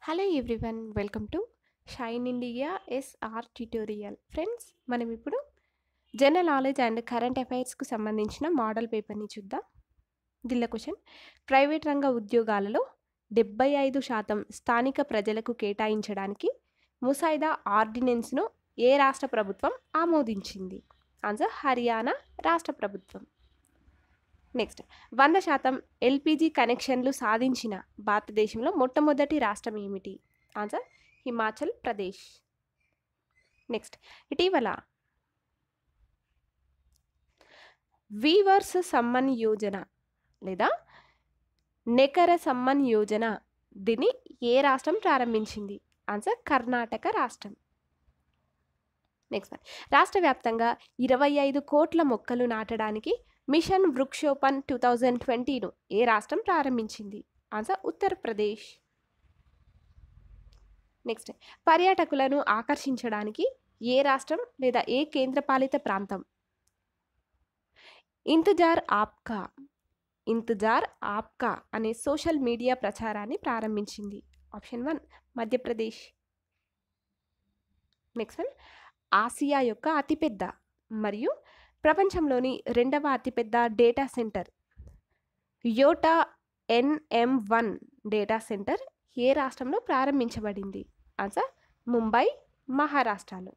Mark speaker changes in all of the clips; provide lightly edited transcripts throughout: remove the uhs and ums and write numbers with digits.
Speaker 1: Hello everyone, welcome to Shine India S R tutorial. Friends, మనం ఇప్పుడు general knowledge and current అఫైర్స్కు సంబంధించిన model పేపర్ని చూద్దాం. దీనిలో క్వశ్చన్: ప్రైవేట్ రంగ ఉద్యోగాలలో 75% స్థానిక ప్రజలకు కేటాయించడానికి ముసాయిదా ఆర్డినెన్స్ను ఏ రాష్ట్ర ప్రభుత్వం ఆమోదించింది? ఆన్సర్ హర్యానా రాష్ట్ర ప్రభుత్వం. నెక్స్ట్, 100% ఎల్పిజి కనెక్షన్లు సాధించిన భారతదేశంలో మొట్టమొదటి రాష్ట్రం ఏమిటి? ఆన్సర్ హిమాచల్ ప్రదేశ్. నెక్స్ట్, ఇటీవల వీవర్స్ సమ్మన్ యోజన లేదా నెకర సమ్మన్ యోజన దీన్ని ఏ రాష్ట్రం ప్రారంభించింది? ఆన్సర్ కర్ణాటక రాష్ట్రం. నెక్స్ట్, రాష్ట్ర వ్యాప్తంగా 25 కోట్ల మొక్కలు నాటడానికి మిషన్ వృక్షోపన్ 2020ను ఏ రాష్ట్రం ప్రారంభించింది? ఆన్సర్ ఉత్తరప్రదేశ్. నెక్స్ట్, పర్యాటకులను ఆకర్షించడానికి ఏ రాష్ట్రం లేదా ఏ కేంద్రపాలిత ప్రాంతం ఇంతజార్ ఆప్కా అనే సోషల్ మీడియా ప్రచారాన్ని ప్రారంభించింది? ఆప్షన్ 1 మధ్యప్రదేశ్. నెక్స్ట్ వన్, ఆసియా యొక్క అతిపెద్ద మరియు ప్రపంచంలోని రెండవ అతిపెద్ద data center Yotta NM1 data center ఏ రాష్ట్రంలో ప్రారంభించబడింది? ఆన్సర్ ముంబై, మహారాష్ట్రలో.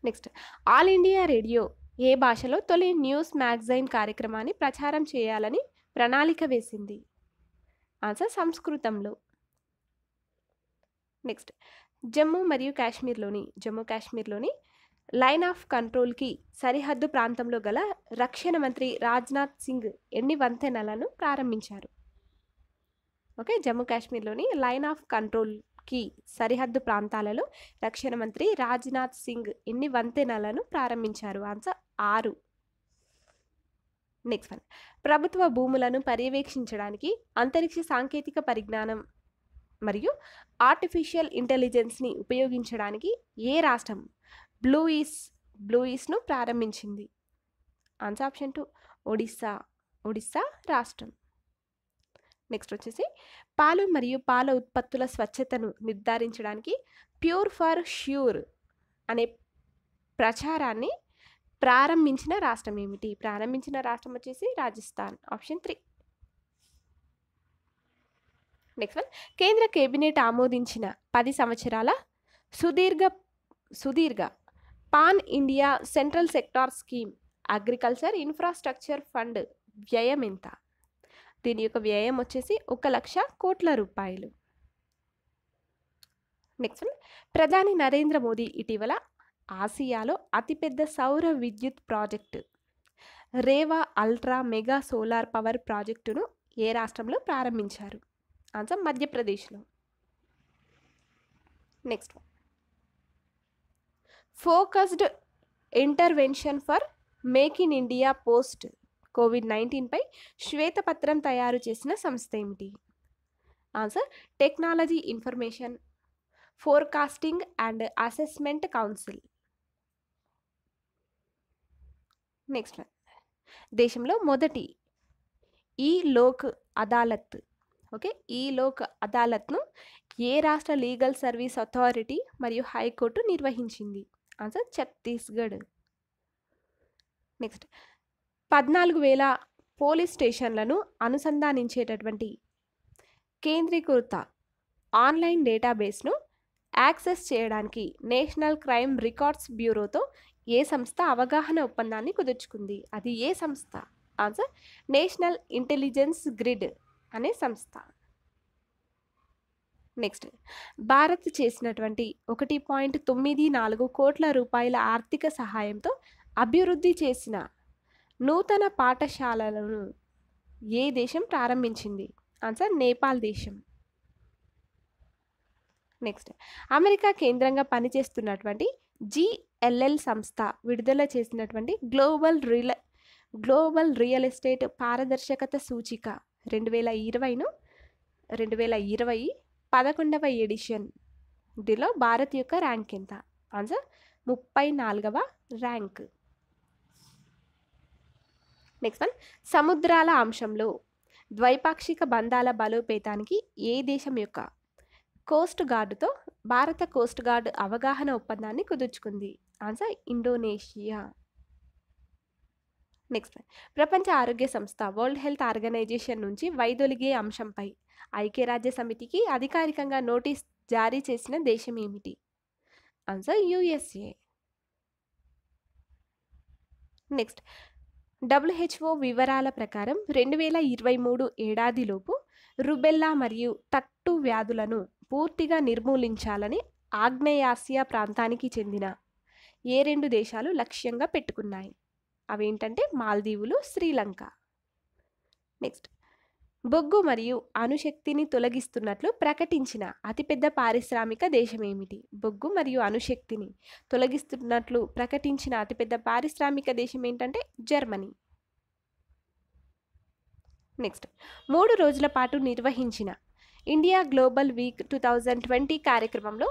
Speaker 1: నెక్స్ట్, ఆల్ ఇండియా రేడియో ఏ భాషలో తొలి న్యూస్ మ్యాగజైన్ కార్యక్రమాన్ని ప్రచారం చేయాలని ప్రణాళిక వేసింది? ఆన్సర్ సంస్కృతంలో. నెక్స్ట్, జమ్మూ కాశ్మీర్లోని లైన్ ఆఫ్ కంట్రోల్కి సరిహద్దు ప్రాంతంలో గల రక్షణ మంత్రి రాజ్నాథ్ సింగ్ ఎన్ని వంతెనలను ప్రారంభించారు? ఓకే, జమ్మూ కాశ్మీర్లోని లైన్ ఆఫ్ కంట్రోల్కి సరిహద్దు ప్రాంతాలలో రక్షణ మంత్రి రాజ్నాథ్ సింగ్ ఎన్ని వంతెనలను ప్రారంభించారు? ఆన్సర్ 6. నెక్స్ట్ వన్, ప్రభుత్వ భూములను పర్యవేక్షించడానికి అంతరిక్ష సాంకేతిక పరిజ్ఞానం మరియు ఆర్టిఫిషియల్ ఇంటెలిజెన్స్ని ఉపయోగించడానికి ఏ రాష్ట్రం బ్లూయిస్ను ప్రారంభించింది? ఆన్సర్ ఆప్షన్ 2 ఒడిస్సా రాష్ట్రం. నెక్స్ట్ వచ్చేసి, పాలు మరియు పాల ఉత్పత్తుల స్వచ్ఛతను నిర్ధారించడానికి ప్యూర్ ఫర్ ష్యూర్ అనే ప్రచారాన్ని ప్రారంభించిన రాష్ట్రం ఏమిటి? ప్రారంభించిన రాష్ట్రం వచ్చేసి రాజస్థాన్. ఆప్షన్ 3. నెక్స్ట్ వన్, కేంద్ర కేబినెట్ ఆమోదించిన 10 సంవత్సరాల సుదీర్ఘ pan India central sector scheme agriculture infrastructure fund వ్యయం ఎంత? దీని యొక్క వ్యయం వచ్చేసి 1,00,000 కోట్ల రూపాయలు. నెక్స్ట్ వన్, ప్రధాని నరేంద్ర మోదీ ఇటీవల ఆసియాలో అతిపెద్ద సౌర విద్యుత్ project Rewa ultra mega solar power ప్రాజెక్టును ఏ రాష్ట్రంలో ప్రారంభించారు? ఆన్సర్ మధ్యప్రదేశ్లో. Next one, focused intervention for make in India post COVID-19 పై శ్వేతపత్రం తయారు చేసిన సంస్థ ఏమిటి? Answer technology information forecasting and assessment council. Next one, దేశంలో మొదటి ఈ లోక్ అదాలత్ను ఏ రాష్ట్ర లీగల్ సర్వీస్ అథారిటీ మరియు హైకోర్టు నిర్వహించింది? ఆన్సర్ ఛత్తీస్గఢ్. నెక్స్ట్, 14,000 పోలీస్ స్టేషన్లను అనుసంధానించేటటువంటి కేంద్రీకృత ఆన్లైన్ డేటాబేస్ను యాక్సెస్ చేయడానికి నేషనల్ క్రైమ్ రికార్డ్స్ బ్యూరోతో ఏ సంస్థ అవగాహన ఒప్పందాన్ని కుదుర్చుకుంది? అది ఏ సంస్థ? ఆన్సర్ నేషనల్ ఇంటెలిజెన్స్ గ్రిడ్ అనే సంస్థ. నెక్స్ట్, భారత్ చేసినటువంటి 1.94 కోట్ల రూపాయల ఆర్థిక సహాయంతో అభివృద్ధి చేసిన నూతన పాఠశాలలను ఏ దేశం ప్రారంభించింది? ఆన్సర్ నేపాల్ దేశం. నెక్స్ట్, అమెరికా కేంద్రంగా పనిచేస్తున్నటువంటి GLL సంస్థ విడుదల చేసినటువంటి గ్లోబల్ రియల్ ఎస్టేట్ పారదర్శకత సూచిక 2020 11వ ఎడిషన్. దీనిలో భారత్ యొక్క ర్యాంక్ ఎంత? ఆన్సర్ 34వ ర్యాంక్. నెక్స్ట్ వన్, సముద్రాల అంశంలో ద్వైపాక్షిక బంధాల బలోపేతానికి ఏ దేశం యొక్క కోస్ట్ గార్డుతో భారత కోస్ట్ గార్డ్ అవగాహన ఒప్పందాన్ని కుదుర్చుకుంది? Answer Indonesia. నెక్స్ట్, ప్రపంచ ఆరోగ్య సంస్థ వరల్డ్ హెల్త్ ఆర్గనైజేషన్ నుంచి వైదొలిగే అంశంపై ఐక్యరాజ్య సమితికి అధికారికంగా నోటీస్ జారీ చేసిన దేశం ఏమిటి? Answer USA. నెక్స్ట్, WHO వివరాల ప్రకారం 2023 ఏడాదిలోపు రుబెల్లా మరియు తట్టు వ్యాధులను పూర్తిగా నిర్మూలించాలని ఆగ్నేయాసియా ప్రాంతానికి చెందిన ఏ 2 దేశాలు లక్ష్యంగా పెట్టుకున్నాయి? అవేంటంటే మాల్దీవులు, శ్రీలంక. నెక్స్ట్, బొగ్గు మరియు అణుశక్తిని తొలగిస్తున్నట్లు ప్రకటించిన అతిపెద్ద పారిశ్రామిక దేశం ఏమిటి? బొగ్గు మరియు అణుశక్తిని తొలగిస్తున్నట్లు ప్రకటించిన అతిపెద్ద పారిశ్రామిక దేశం ఏంటంటే జర్మనీ. నెక్స్ట్, 3 రోజుల పాటు నిర్వహించిన ఇండియా గ్లోబల్ వీక్ 2020 కార్యక్రమంలో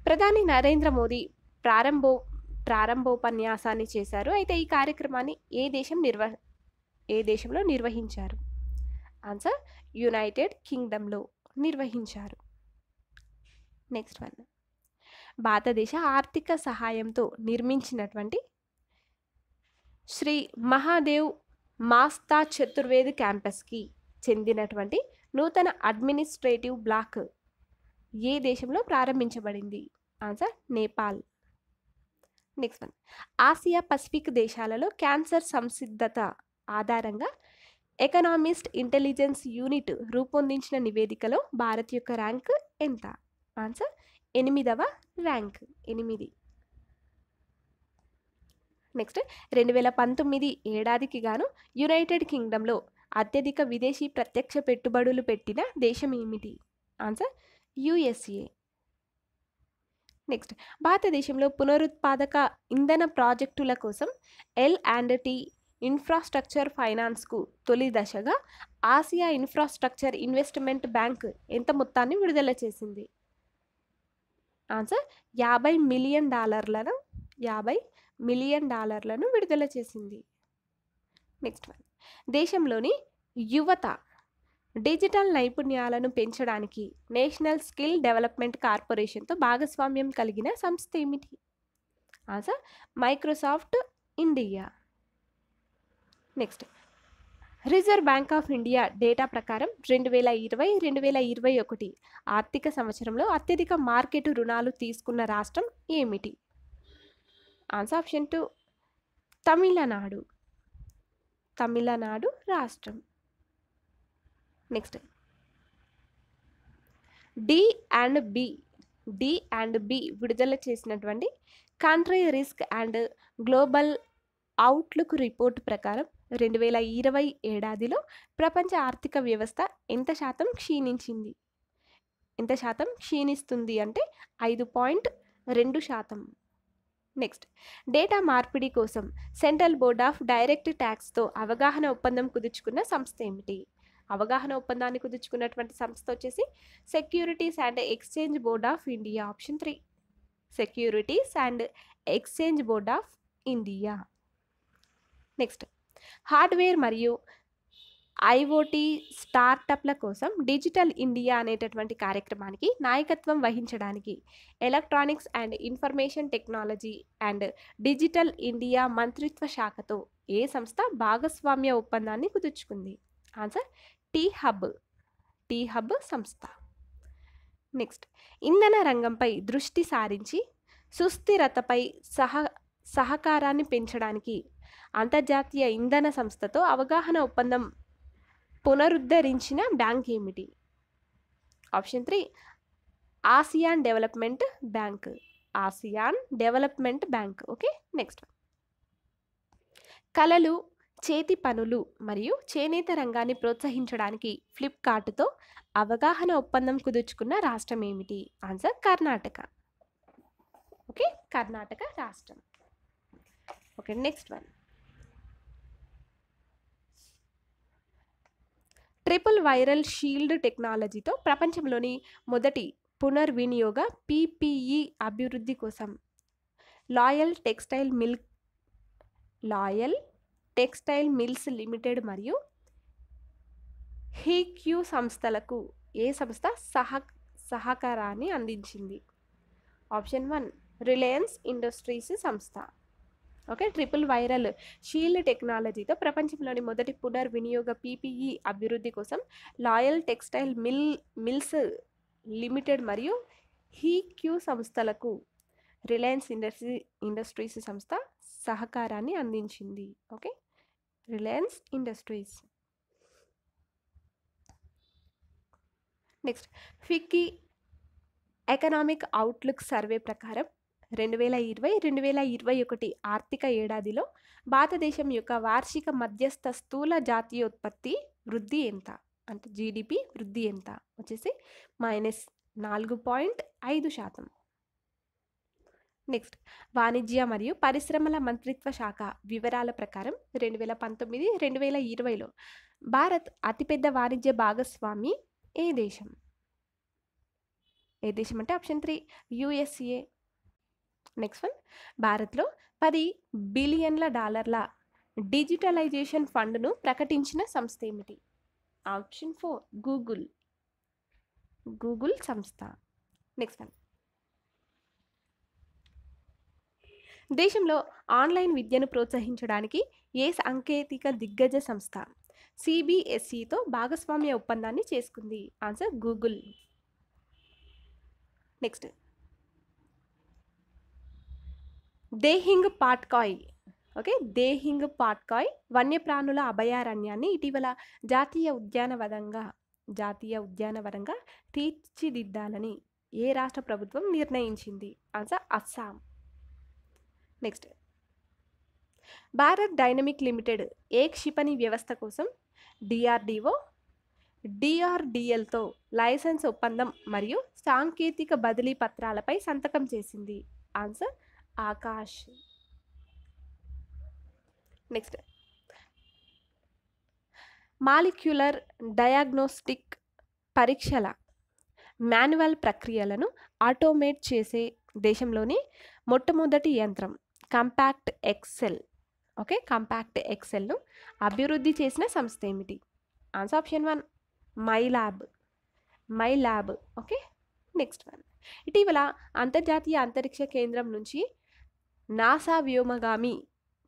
Speaker 1: ప్రధాని నరేంద్ర మోదీ ప్రారంభోపన్యాసాన్ని చేశారు. అయితే ఈ కార్యక్రమాన్ని ఏ దేశంలో నిర్వహించారు? ఆన్సర్ యునైటెడ్ కింగ్డమ్లో నిర్వహించారు. నెక్స్ట్ వన్, భారతదేశ ఆర్థిక సహాయంతో నిర్మించినటువంటి శ్రీ మహాదేవ్ మాస్తా చతుర్వేద్ క్యాంపస్కి చెందినటువంటి నూతన అడ్మినిస్ట్రేటివ్ బ్లాక్ ఏ దేశంలో ప్రారంభించబడింది? Answer Nepal. Next one, Asia Pacific దేశాలలో క్యాన్సర్ సంసిద్ధత ఆధారంగా ఎకనామిస్ట్ ఇంటెలిజెన్స్ యూనిట్ రూపొందించిన నివేదికలో భారత్ యొక్క ర్యాంక్ ఎంత? ఆన్సర్ 8వ ర్యాంక్, 8. నెక్స్ట్, 2019 ఏడాదికి గాను యునైటెడ్ కింగ్డమ్లో అత్యధిక విదేశీ ప్రత్యక్ష పెట్టుబడులు పెట్టిన దేశం ఏమిటి? Answer USA. నెక్స్ట్, భారతదేశంలో పునరుత్పాదక ఇంధన ప్రాజెక్టుల కోసం L&T ఇన్ఫ్రాస్ట్రక్చర్ ఫైనాన్స్కు తొలి దశగా ఆసియా ఇన్ఫ్రాస్ట్రక్చర్ ఇన్వెస్ట్మెంట్ బ్యాంక్ ఎంత మొత్తాన్ని విడుదల చేసింది? ఆన్సర్ $50 మిలియన్ విడుదల చేసింది. నెక్స్ట్ వన్, దేశంలోని యువత డిజిటల్ నైపుణ్యాలను పెంచడానికి నేషనల్ స్కిల్ డెవలప్మెంట్ కార్పొరేషన్తో భాగస్వామ్యం కలిగిన సంస్థ ఏమిటి? Answer Microsoft India. Next, reserve bank of India data ప్రకారం 2020-2021 ఆర్థిక సంవత్సరంలో అత్యధిక మార్కెట్ రుణాలు తీసుకున్న రాష్ట్రం ఏమిటి? ఆన్సర్ ఆప్షన్ 2 తమిళనాడు రాష్ట్రం. నెక్స్ట్, D&B విడుదల చేసినటువంటి country risk and global outlook report ప్రకారం 2020 ఏడాదిలో ప్రపంచ ఆర్థిక వ్యవస్థ ఎంత శాతం క్షీణిస్తుంది అంటే 5.2%. నెక్స్ట్, డేటా మార్పిడి కోసం సెంట్రల్ బోర్డ్ ఆఫ్ డైరెక్ట్ ట్యాక్స్తో అవగాహన ఒప్పందం కుదుర్చుకున్న సంస్థ ఏమిటి? అవగాహన ఒప్పందాన్ని కుదుర్చుకున్నటువంటి సంస్థ వచ్చేసి securities and exchange board of India. Option 3 securities and exchange board of India. Next, hardware మరియు ఐఓటీ స్టార్టప్ల కోసం డిజిటల్ ఇండియా అనేటటువంటి కార్యక్రమానికి నాయకత్వం వహించడానికి electronics and information technology and digital India మంత్రిత్వ శాఖతో ఏ సంస్థ భాగస్వామ్య ఒప్పందాన్ని కుదుర్చుకుంది? ఆన్సర్ టీ హబ్ సంస్థ. నెక్స్ట్, ఇంధన రంగంపై దృష్టి సారించి సుస్థిరతపై సహకారాన్ని పెంచడానికి అంతర్జాతీయ ఇంధన సంస్థతో అవగాహన ఒప్పందం పునరుద్ధరించిన బ్యాంక్ ఏమిటి? Option 3 ASEAN development bank. Okay. Next, కళలు, చేతి పనులు మరియు చేనేత రంగాన్ని ప్రోత్సహించడానికి ఫ్లిప్కార్ట్తో అవగాహన ఒప్పందం కుదుర్చుకున్న రాష్ట్రం ఏమిటి? ఆన్సర్ కర్ణాటక. ఓకే, కర్ణాటక రాష్ట్రం. Okay, next one, triple viral shield టెక్నాలజీతో ప్రపంచంలోని మొదటి పునర్వినియోగ PPE అభివృద్ధి కోసం లాయల్ టెక్స్టైల్ మిల్స్ లిమిటెడ్ మరియు హీక్యూ సంస్థలకు ఏ సంస్థ సహకారాన్ని అందించింది? ఆప్షన్ 1 రిలయన్స్ ఇండస్ట్రీస్ సంస్థ. ఓకే, ట్రిపుల్ వైరల్ షీల్డ్ టెక్నాలజీతో ప్రపంచంలోని మొదటి పునర్వినియోగ పీపీఈ అభివృద్ధి కోసం లాయల్ టెక్స్టైల్ మిల్స్ లిమిటెడ్ మరియు హీక్యూ సంస్థలకు రిలయన్స్ ఇండస్ట్రీస్ సంస్థ సహకారాన్ని అందించింది. Okay, Reliance industries. Next, FICCI economic outlook survey ప్రకారం 2020-2021 ఆర్థిక ఏడాదిలో భారతదేశం యొక్క వార్షిక మధ్యస్థ స్థూల జాతీయోత్పత్తి వృద్ధి ఎంత? అంటే జీడిపి వృద్ధి ఎంత? వచ్చేసి -4.5%. నెక్స్ట్, వాణిజ్య మరియు పరిశ్రమల మంత్రిత్వ శాఖ వివరాల ప్రకారం 2019-2020లో భారత్ అతిపెద్ద వాణిజ్య భాగస్వామి ఏ దేశం? ఏ దేశం అంటే ఆప్షన్ 3 USA. నెక్స్ట్ వన్, భారత్లో $10 బిలియన్ల డిజిటలైజేషన్ ఫండ్ను ప్రకటించిన సంస్థ ఏమిటి? ఆప్షన్ 4 గూగుల్ సంస్థ. నెక్స్ట్ వన్, దేశంలో ఆన్లైన్ విద్యను ప్రోత్సహించడానికి ఏ సాంకేతిక దిగ్గజ సంస్థ సిబిఎస్ఈతో భాగస్వామ్య ఒప్పందాన్ని చేసుకుంది? Answer Google. Next, Dehing Patkai. Okay, Dehing Patkai వన్యప్రాణుల అభయారణ్యాన్ని ఇటీవల జాతీయ ఉద్యానవనంగా తీర్చిదిద్దాలని ఏ రాష్ట్ర ప్రభుత్వం నిర్ణయించింది? Answer Assam. Next, Bharat Dynamic Limited ఏ క్షిపణి వ్యవస్థ కోసం డిఆర్డిఎల్తో లైసెన్స్ ఒప్పందం మరియు సాంకేతిక బదిలీ పత్రాలపై సంతకం చేసింది? Answer Akash. Next, molecular diagnostic పరీక్షల మాన్యువల్ ప్రక్రియలను ఆటోమేట్ చేసే దేశంలోని మొట్టమొదటి యంత్రం కాంపాక్ట్ ఎక్సెల్. ఓకే, కాంపాక్ట్ ఎక్సెల్ను అభివృద్ధి చేసిన సంస్థ ఏమిటి? Answer option 1 Mylab. Okay, next one, ఇటీవల అంతర్జాతీయ అంతరిక్ష కేంద్రం నుంచి నాసా వ్యోమగామి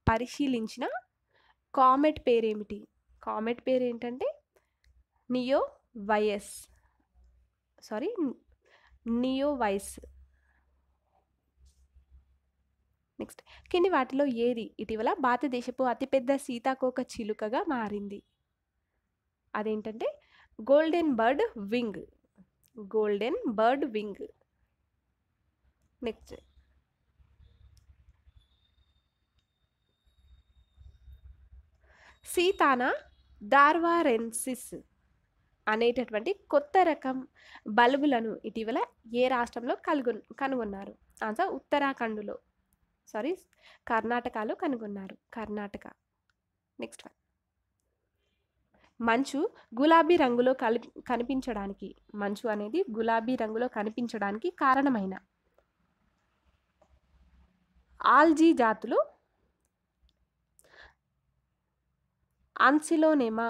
Speaker 1: పరిశీలించిన కామెట్ పేరేమిటి? కామెట్ పేరు ఏంటంటే నియోవైస్. నెక్స్ట్, కింది వాటిలో ఏది ఇటీవల భారతదేశపు అతిపెద్ద సీతాకోక చిలుకగా మారింది? అదేంటంటే గోల్డెన్ బర్డ్ వింగ్. నెక్స్ట్, సీతానా డార్వారెన్సిస్ అనేటటువంటి కొత్త రకం బల్బులను ఇటీవల ఏ రాష్ట్రంలో కనుగొన్నారు? ఆన్సర్ కర్ణాటకలో కనుగొన్నారు. కర్ణాటక. నెక్స్ట్ వన్, మంచు అనేది గులాబీ రంగులో కనిపించడానికి కారణమైన ఆల్జీ జాతులు ఆన్సిలోనేమా,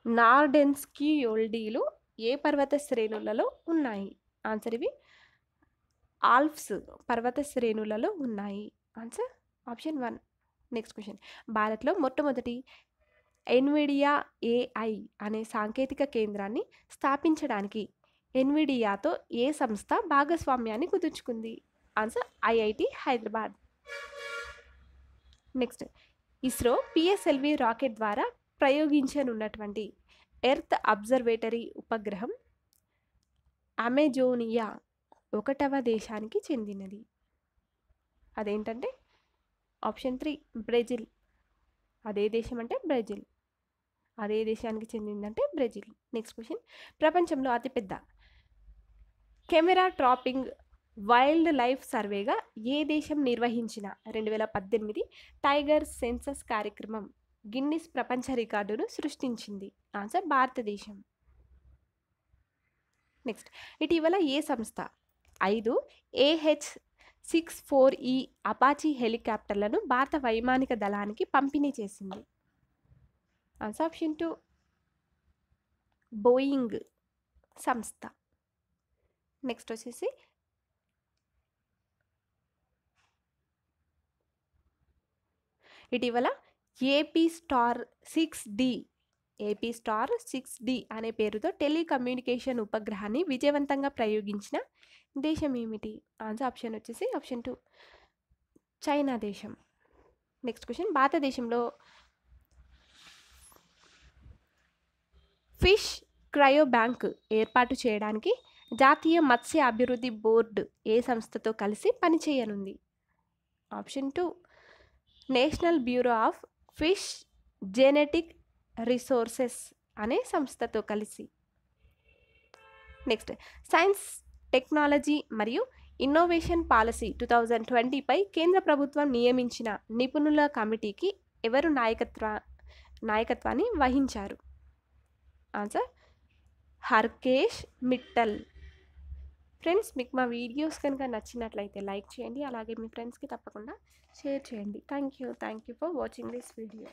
Speaker 1: నార్డెన్స్కియోల్డీలు ఏ పర్వత శ్రేణులలో ఉన్నాయి? ఆన్సర్ ఇవి ఆల్ప్స్ పర్వత శ్రేణులలో ఉన్నాయి. Answer option 1. నెక్స్ట్ క్వశ్చన్, భారత్లో మొట్టమొదటి ఎన్విడియా ఏఐ అనే సాంకేతిక కేంద్రాన్ని స్థాపించడానికి ఎన్విడియాతో ఏ సంస్థ భాగస్వామ్యాన్ని కుదుర్చుకుంది? Answer IIT Hyderabad. Next, ISRO PSLV rocket ద్వారా ప్రయోగించనున్నటువంటి ఎర్త్ అబ్జర్వేటరీ ఉపగ్రహం అమెజోనియా 1వ దేశానికి చెందినది. అదేంటంటే ఆప్షన్ 3 బ్రెజిల్. అదే దేశం అంటే బ్రెజిల్. అదే దేశానికి చెందిందంటే బ్రెజిల్. నెక్స్ట్ క్వశ్చన్, ప్రపంచంలో అతిపెద్ద కెమెరా ట్రాపింగ్ వైల్డ్ లైఫ్ సర్వేగా ఏ దేశం నిర్వహించిన 2018 టైగర్ సెన్సస్ కార్యక్రమం గిన్నిస్ ప్రపంచ రికార్డును సృష్టించింది? ఆన్సర్ భారతదేశం. నెక్స్ట్, ఇటీవల ఏ సంస్థ 5 AH-64E అపాచీ హెలికాప్టర్లను భారత వైమానిక దళానికి పంపిణీ చేసింది? ఆన్సర్ ఆప్షన్ 2 బోయింగ్ సంస్థ. నెక్స్ట్ వచ్చేసి ఇటీవల ఏపీ స్టార్ 6D అనే పేరుతో టెలికమ్యూనికేషన్ ఉపగ్రహాన్ని విజయవంతంగా ప్రయోగించిన దేశం ఏమిటి? ఆన్సర్ ఆప్షన్ వచ్చేసి ఆప్షన్ 2 చైనా దేశం. నెక్స్ట్ క్వశ్చన్, భారతదేశంలో ఫిష్ క్రయో బ్యాంక్ ఏర్పాటు చేయడానికి జాతీయ మత్స్య అభివృద్ధి బోర్డు ఏ సంస్థతో కలిసి పనిచేయనుంది? Option 2 National Bureau of Fish Genetic Resources అనే సంస్థతో కలిసి. నెక్స్ట్, సైన్స్ టెక్నాలజీ మరియు ఇన్నోవేషన్ పాలసీ 2020పై కేంద్ర ప్రభుత్వం నియమించిన నిపుణుల కమిటీకి ఎవరు నాయకత్వాన్ని వహించారు? ఆన్సర్ హర్కేష్ మిట్టల్. ఫ్రెండ్స్, మీకు మా వీడియోస్ కనుక నచ్చినట్లయితే లైక్ చేయండి, అలాగే మీ ఫ్రెండ్స్కి తప్పకుండా షేర్ చేయండి. Thank you for watching this video.